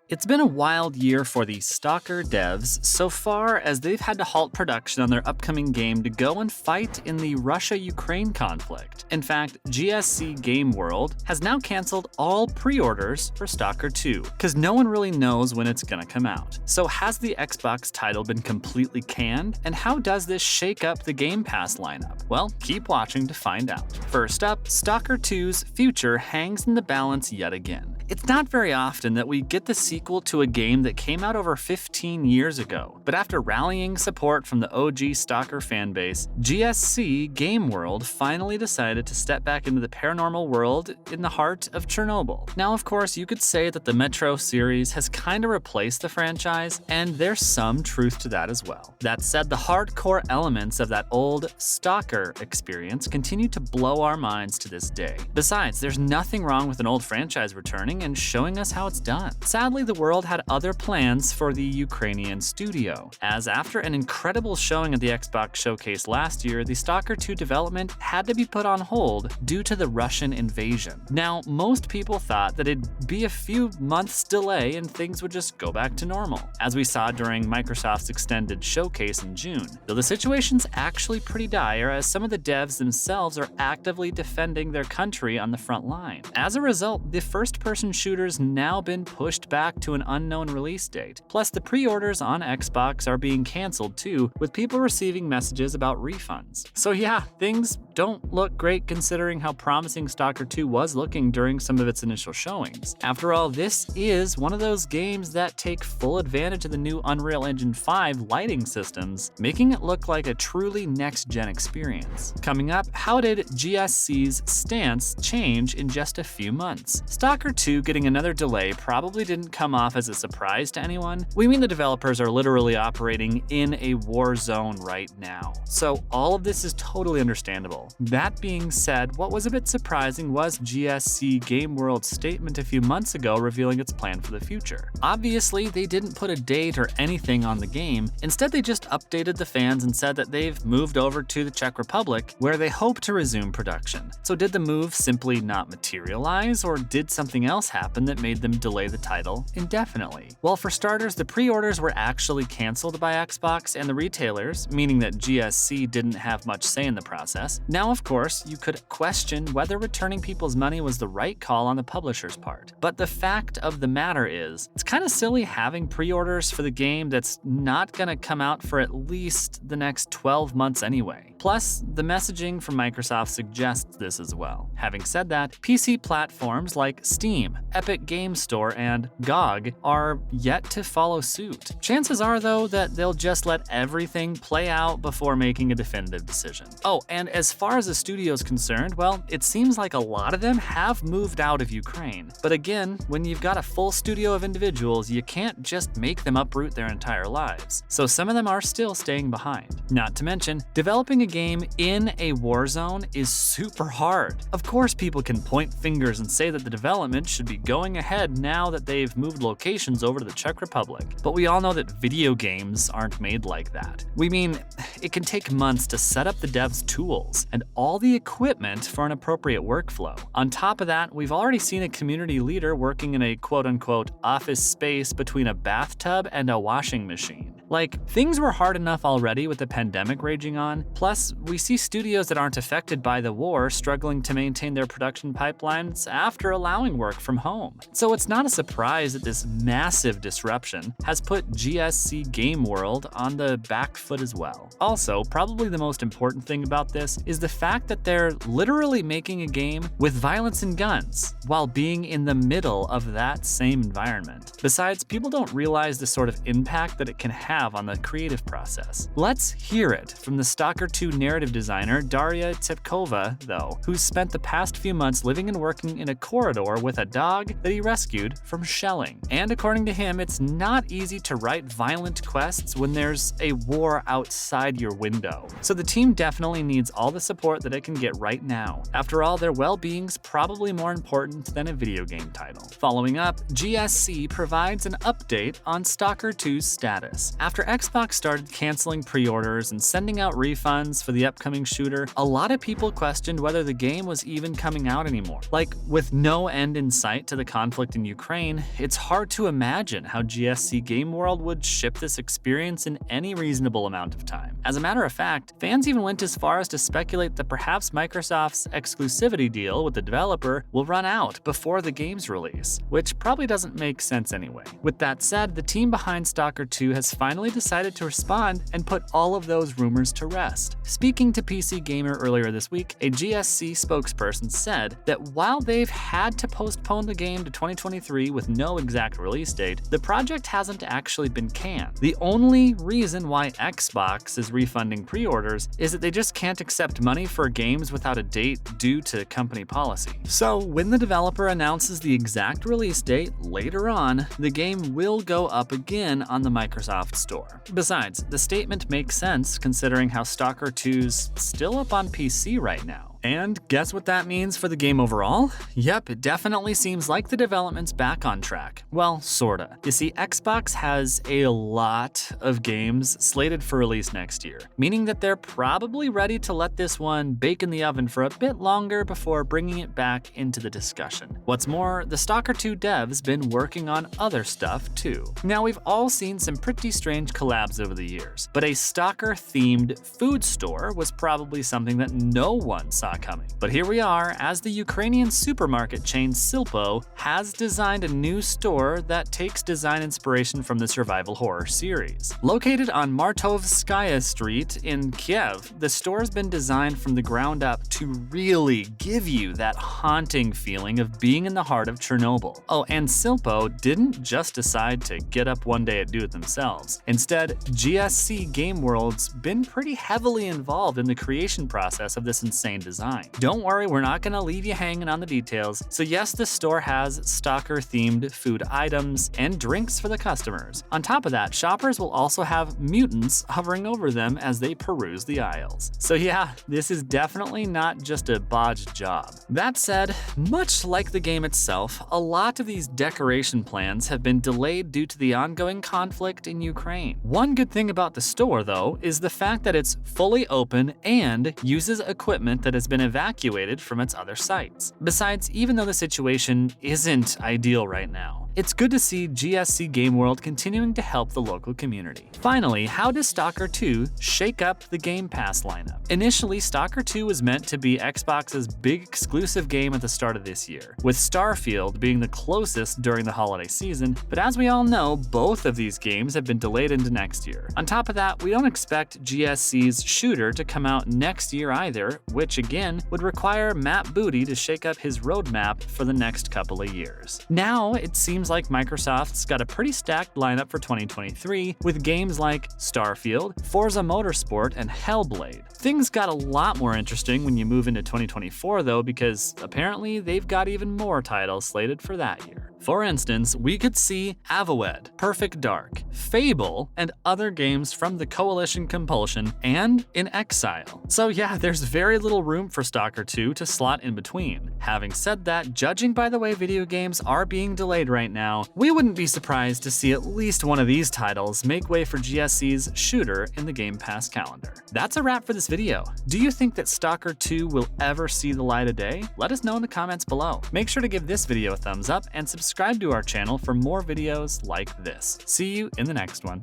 It's been a wild year for the S.T.A.L.K.E.R devs so far as they've had to halt production on their upcoming game to go and fight in the Russia-Ukraine conflict. In fact, GSC Game World has now canceled all pre-orders for S.T.A.L.K.E.R 2, because no one really knows when it's gonna come out. So has the Xbox title been completely canned? And how does this shake up the Game Pass lineup? Well, keep watching to find out. First up, S.T.A.L.K.E.R 2's future hangs in the balance yet again. It's not very often that we get the sequel to a game that came out over 15 years ago, but after rallying support from the OG S.T.A.L.K.E.R fanbase, GSC Game World finally decided to step back into the paranormal world in the heart of Chernobyl. Now, of course, you could say that the Metro series has kinda replaced the franchise, and there's some truth to that as well. That said, the hardcore elements of that old S.T.A.L.K.E.R experience continue to blow our minds to this day. Besides, there's nothing wrong with an old franchise returning and showing us how it's done. Sadly, the world had other plans for the Ukrainian studio, as after an incredible showing at the Xbox showcase last year, the S.T.A.L.K.E.R 2 development had to be put on hold due to the Russian invasion. Now, most people thought that it'd be a few months delay and things would just go back to normal, as we saw during Microsoft's extended showcase in June, though the situation's actually pretty dire as some of the devs themselves are actively defending their country on the front line. As a result, the first-person shooter's now been pushed back to an unknown release date. Plus, the pre-orders on Xbox are being canceled too, with people receiving messages about refunds. So yeah, things don't look great considering how promising S.T.A.L.K.E.R 2 was looking during some of its initial showings. After all, this is one of those games that take full advantage of the new Unreal Engine 5 lighting systems, making it look like a truly next-gen experience. Coming up, how did GSC's stance change in just a few months? S.T.A.L.K.E.R 2 getting another delay probably didn't come off as a surprise to anyone. We mean the developers are literally operating in a war zone right now. So all of this is totally understandable. That being said, what was a bit surprising was GSC Game World's statement a few months ago revealing its plan for the future. Obviously, they didn't put a date or anything on the game. Instead, they just updated the fans and said that they've moved over to the Czech Republic, where they hope to resume production. So did the move simply not materialize, or did something else happen that made them delay the title indefinitely? Well, for starters, the pre-orders were actually canceled by Xbox and the retailers, meaning that GSC didn't have much say in the process. Now, of course, you could question whether returning people's money was the right call on the publisher's part. But the fact of the matter is, it's kind of silly having pre-orders for the game that's not gonna come out for at least the next 12 months anyway. Plus, the messaging from Microsoft suggests this as well. Having said that, PC platforms like Steam, Epic Games Store, and GOG are yet to follow suit. Chances are, though, that they'll just let everything play out before making a definitive decision. Oh, and as far as the studio's concerned, well, it seems like a lot of them have moved out of Ukraine. But again, when you've got a full studio of individuals, you can't just make them uproot their entire lives. So some of them are still staying behind. Not to mention, developing a game in a war zone is super hard. Of course, people can point fingers and say that the development should be going ahead now that they've moved locations over to the Czech Republic. But we all know that video games aren't made like that. We mean, it can take months to set up the devs' tools and all the equipment for an appropriate workflow. On top of that, we've already seen a community leader working in a quote-unquote office space between a bathtub and a washing machine. Like, things were hard enough already with the pandemic raging on, plus we see studios that aren't affected by the war struggling to maintain their production pipelines after allowing work from home. So it's not a surprise that this massive disruption has put GSC Game World on the back foot as well. Also, probably the most important thing about this is the fact that they're literally making a game with violence and guns while being in the middle of that same environment. Besides, people don't realize the sort of impact that it can have on the creative process. Let's hear it from the S.T.A.L.K.E.R 2 narrative designer Daria Tsepkova, though, who's spent the past few months living and working in a corridor with a dog that he rescued from shelling. And according to him, it's not easy to write violent quests when there's a war outside your window. So the team definitely needs all the support that it can get right now. After all, their well-being's probably more important than a video game title. Following up, GSC provides an update on S.T.A.L.K.E.R 2's status. After Xbox started canceling pre-orders and sending out refunds for the upcoming shooter, a lot of people questioned whether the game was even coming out anymore. Like, with no end in sight to the conflict in Ukraine, it's hard to imagine how GSC Game World would ship this experience in any reasonable amount of time. As a matter of fact, fans even went as far as to speculate that perhaps Microsoft's exclusivity deal with the developer will run out before the game's release, which probably doesn't make sense anyway. With that said, the team behind S.T.A.L.K.E.R 2 has finally decided to respond and put all of those rumors to rest. Speaking to PC Gamer earlier this week, a GSC spokesperson said that while they've had to postpone the game to 2023 with no exact release date, the project hasn't actually been canned. The only reason why Xbox is refunding pre-orders is that they just can't accept money for games without a date due to company policy. So when the developer announces the exact release date later on, the game will go up again on the Microsoft Store. Besides, the statement makes sense considering how S.T.A.L.K.E.R 2's still up on PC right now. And guess what that means for the game overall? Yep, it definitely seems like the development's back on track. Well, sorta. You see, Xbox has a lot of games slated for release next year, meaning that they're probably ready to let this one bake in the oven for a bit longer before bringing it back into the discussion. What's more, the S.T.A.L.K.E.R 2 devs been working on other stuff too. Now, we've all seen some pretty strange collabs over the years, but a S.T.A.L.K.E.R themed food store was probably something that no one saw coming. But here we are, as the Ukrainian supermarket chain S.T.A.L.K.E.R has designed a new store that takes design inspiration from the survival horror series. Located on Martovskaya Street in Kiev, the store's been designed from the ground up to really give you that haunting feeling of being in the heart of Chernobyl. Oh, and S.T.A.L.K.E.R didn't just decide to get up one day and do it themselves. Instead, GSC Game World's been pretty heavily involved in the creation process of this insane design. Don't worry, we're not gonna leave you hanging on the details. So yes, the store has S.T.A.L.K.E.R themed food items and drinks for the customers. On top of that, shoppers will also have mutants hovering over them as they peruse the aisles. So yeah, this is definitely not just a bodged job. That said, much like the game itself, a lot of these decoration plans have been delayed due to the ongoing conflict in Ukraine. One good thing about the store, though, is the fact that it's fully open and uses equipment that has been evacuated from its other sites. Besides, even though the situation isn't ideal right now, it's good to see GSC Game World continuing to help the local community. Finally, how does S.T.A.L.K.E.R 2 shake up the Game Pass lineup? Initially, S.T.A.L.K.E.R 2 was meant to be Xbox's big exclusive game at the start of this year, with Starfield being the closest during the holiday season, but as we all know, both of these games have been delayed into next year. On top of that, we don't expect GSC's shooter to come out next year either, which again would require Matt Booty to shake up his roadmap for the next couple of years. Now, it seems like Microsoft's got a pretty stacked lineup for 2023, with games like Starfield, Forza Motorsport, and Hellblade. Things got a lot more interesting when you move into 2024 though, because apparently they've got even more titles slated for that year. For instance, we could see Avowed, Perfect Dark, Fable, and other games from the Coalition Compulsion and In Exile. So yeah, there's very little room for S.T.A.L.K.E.R 2 to slot in between. Having said that, judging by the way video games are being delayed right now, we wouldn't be surprised to see at least one of these titles make way for GSC's shooter in the Game Pass calendar. That's a wrap for this video. Do you think that S.T.A.L.K.E.R 2 will ever see the light of day? Let us know in the comments below. Make sure to give this video a thumbs up and subscribe to our channel for more videos like this. See you in the next one.